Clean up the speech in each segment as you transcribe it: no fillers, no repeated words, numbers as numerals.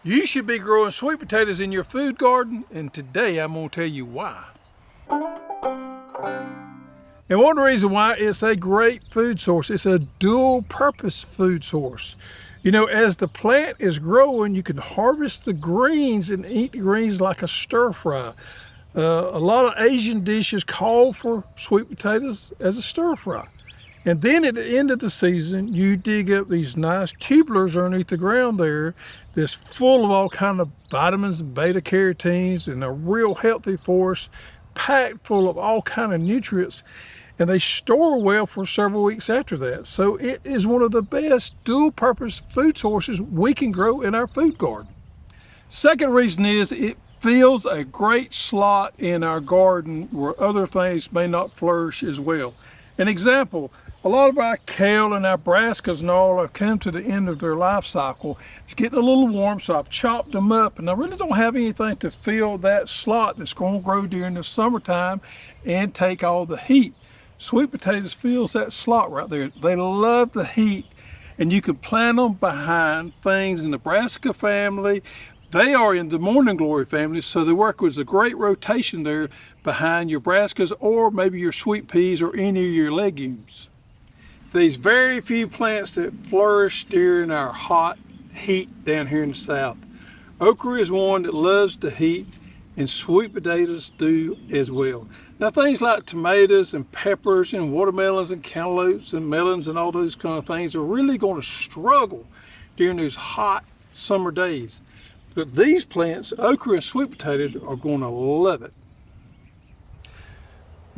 You should be growing sweet potatoes in your food garden, and today I'm going to tell you why. And one reason why it's a great food source, it's a dual purpose food source. You know, as the plant is growing, you can harvest the greens and eat the greens like a stir fry. A lot of Asian dishes call for sweet potatoes as a stir fry. And then at the end of the season, you dig up these nice tubulars underneath the ground there that's full of all kind of vitamins and beta carotenes and are real healthy for us, packed full of all kind of nutrients, and they store well for several weeks after that. So it is one of the best dual purpose food sources we can grow in our food garden. Second reason is it fills a great slot in our garden where other things may not flourish as well. An example, a lot of our kale and our brassicas and all have come to the end of their life cycle. It's getting a little warm, so I've chopped them up, and I really don't have anything to fill that slot that's going to grow during the summertime and take all the heat. Sweet potatoes fills that slot right there. They love the heat, and you can plant them behind things in the brassica family. They are in the morning glory family, so they work with a great rotation there behind your brassicas or maybe your sweet peas or any of your legumes. These very few plants that flourish during our hot heat down here in the south. Okra is one that loves the heat, and sweet potatoes do as well. Now things like tomatoes and peppers and watermelons and cantaloupes and melons and all those kind of things are really going to struggle during those hot summer days. But these plants, okra and sweet potatoes, are going to love it.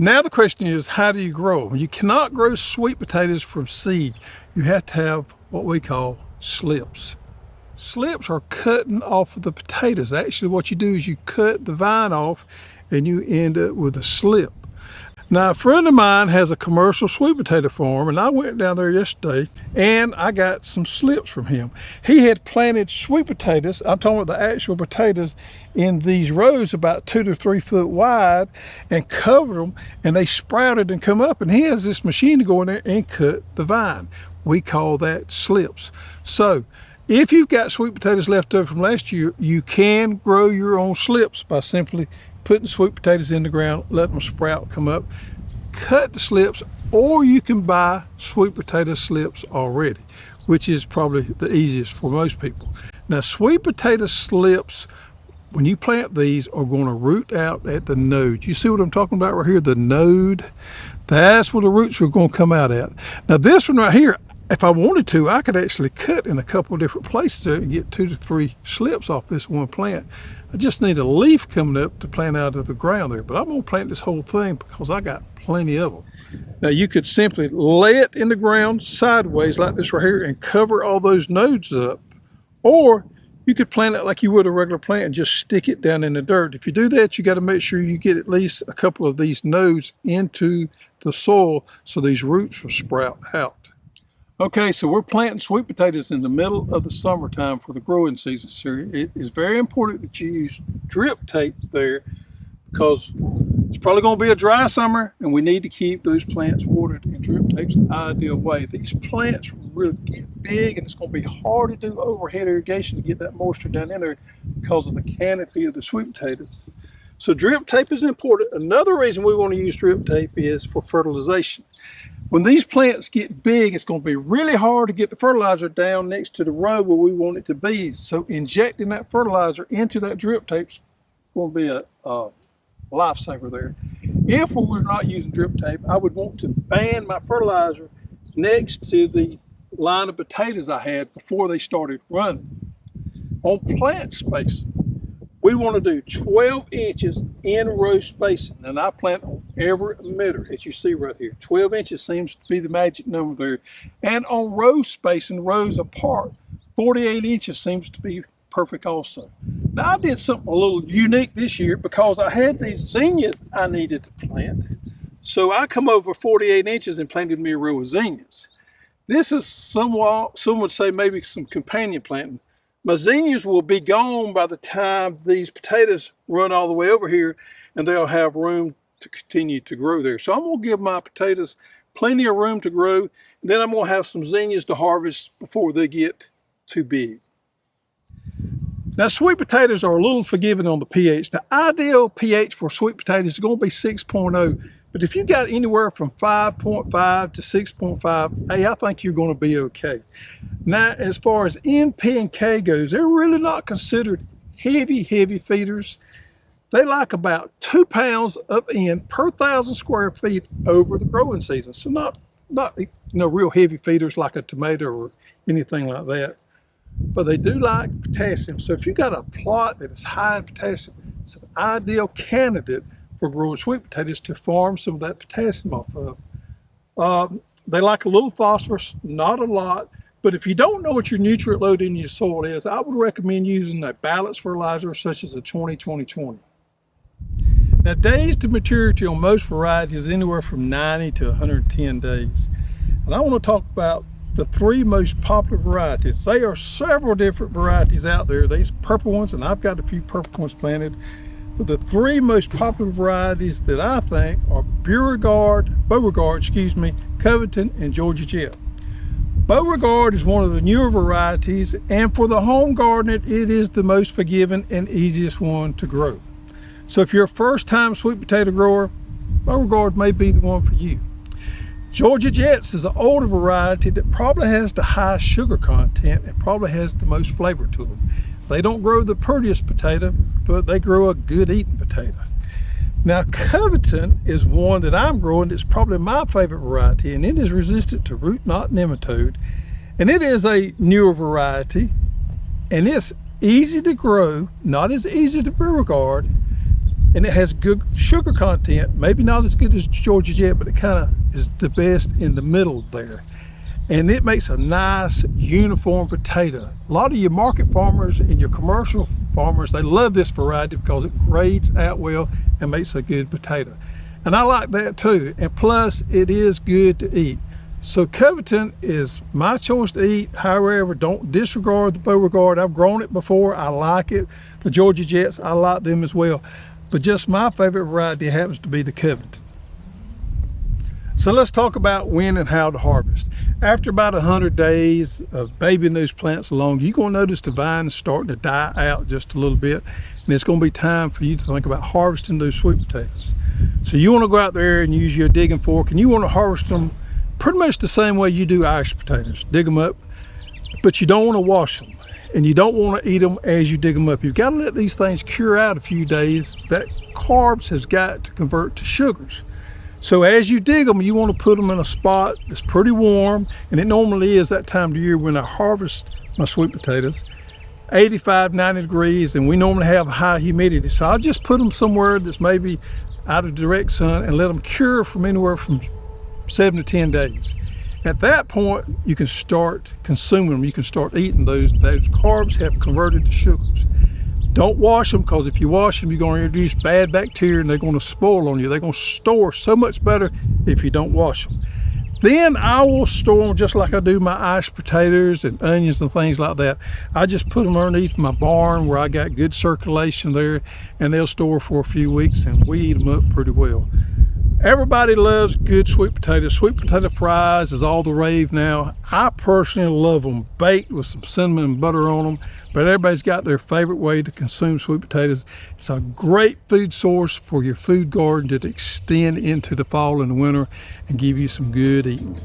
Now the question is, how do you grow them? You cannot grow sweet potatoes from seed. You have to have what we call slips. Slips are cutting off of the potatoes. Actually, what you do is you cut the vine off and you end up with a slip. Now, a friend of mine has a commercial sweet potato farm, and I went down there yesterday and I got some slips from him. He had planted sweet potatoes, I'm talking about the actual potatoes, in these rows about 2 to 3 foot wide, and covered them, and they sprouted and come up, and he has this machine to go in there and cut the vine. We call that slips. So if you've got sweet potatoes left over from last year, you can grow your own slips by simply putting sweet potatoes in the ground, letting them sprout, come up, cut the slips, or you can buy sweet potato slips already, which is probably the easiest for most people. Now, sweet potato slips, when you plant these, are going to root out at the node. You see what I'm talking about right here, the node? That's where the roots are going to come out at. Now, this one right here, if I wanted to, I could actually cut in a couple of different places there and get 2 to 3 slips off this one plant. I just need a leaf coming up to plant out of the ground there, but I'm going to plant this whole thing because I got plenty of them. Now you could simply lay it in the ground sideways like this right here and cover all those nodes up, or you could plant it like you would a regular plant and just stick it down in the dirt. If you do that, you got to make sure you get at least a couple of these nodes into the soil so these roots will sprout out. Okay, so we're planting sweet potatoes in the middle of the summertime for the growing season. So it is very important that you use drip tape there because it's probably going to be a dry summer and we need to keep those plants watered, and drip tape's the ideal way. These plants really get big and it's going to be hard to do overhead irrigation to get that moisture down in there because of the canopy of the sweet potatoes. So drip tape is important. Another reason we want to use drip tape is for fertilization. When these plants get big, it's going to be really hard to get the fertilizer down next to the row where we want it to be. So injecting that fertilizer into that drip tape is going to be a lifesaver there. If we were not using drip tape, I would want to band my fertilizer next to the line of potatoes I had before they started running. On plant spacing, we want to do 12 inches in row spacing, and I plant on every emitter, as you see right here. 12 inches seems to be the magic number there. And on row spacing, rows apart, 48 inches seems to be perfect also. Now I did something a little unique this year because I had these zinnias I needed to plant. So I come over 48 inches and planted me a row of zinnias. This is somewhat, some would say maybe some companion planting. My zinnias will be gone by the time these potatoes run all the way over here, and they'll have room to continue to grow there. So I'm going to give my potatoes plenty of room to grow, and then I'm going to have some zinnias to harvest before they get too big. Now, sweet potatoes are a little forgiving on the pH. The ideal pH for sweet potatoes is going to be 6.0, but if you got anywhere from 5.5 to 6.5, hey, I think you're going to be okay. Now, as far as NP and K goes, they're really not considered heavy feeders. They like about 2 pounds of N per 1,000 square feet over the growing season. So not real heavy feeders like a tomato or anything like that. But they do like potassium. So if you got a plot that is high in potassium, it's an ideal candidate for growing sweet potatoes to farm some of that potassium off of. They like a little phosphorus, not a lot. But if you don't know what your nutrient load in your soil is, I would recommend using a balanced fertilizer such as a 20-20-20. Now, days to maturity on most varieties is anywhere from 90 to 110 days. And I want to talk about the 3 most popular varieties. There are several different varieties out there. These purple ones, and I've got a few purple ones planted. But the 3 most popular varieties that I think are Beauregard, Covington, and Georgia Jet. Beauregard is one of the newer varieties, and for the home gardener, it is the most forgiving and easiest one to grow. So if you're a first-time sweet potato grower, Beauregard may be the one for you. Georgia Jets is an older variety that probably has the highest sugar content and probably has the most flavor to them. They don't grow the prettiest potato, but they grow a good eating potato. Now, Covington is one that I'm growing that's probably my favorite variety, and it is resistant to root knot nematode. And it is a newer variety, and it's easy to grow, not as easy to Beauregard, and it has good sugar content, maybe not as good as Georgia Jet, but it kind of is the best in the middle there. And it makes a nice uniform potato. A lot of your market farmers and your commercial farmers, they love this variety because it grades out well and makes a good potato. And I like that too. And plus, it is good to eat. So Covington is my choice to eat. However, don't disregard the Beauregard. I've grown it before. I like it. The Georgia Jets, I like them as well. But just my favorite variety happens to be the Covington. So let's talk about when and how to harvest. After about 100 days of babying those plants along, you're going to notice the vines starting to die out just a little bit, and it's going to be time for you to think about harvesting those sweet potatoes. So you want to go out there and use your digging fork, and you want to harvest them pretty much the same way you do Irish potatoes. Dig them up, but you don't want to wash them, and you don't want to eat them as you dig them up. You've got to let these things cure out a few days. That carbs has got to convert to sugars. So as you dig them, you want to put them in a spot that's pretty warm, and it normally is that time of year when I harvest my sweet potatoes, 85, 90 degrees, and we normally have high humidity. So I'll just put them somewhere that's maybe out of direct sun and let them cure from anywhere from 7 to 10 days. At that point, you can start consuming them. You can start eating those. Those carbs have converted to sugars. Don't wash them, because if you wash them, you're going to introduce bad bacteria and they're going to spoil on you. They're going to store so much better if you don't wash them. Then I will store them just like I do my Irish potatoes and onions and things like that. I just put them underneath my barn where I got good circulation there, and they'll store for a few weeks, and we eat them up pretty well. Everybody loves good sweet potatoes. Sweet potato fries is all the rave now. I personally love them baked with some cinnamon and butter on them, but everybody's got their favorite way to consume sweet potatoes. It's a great food source for your food garden to extend into the fall and the winter and give you some good eating.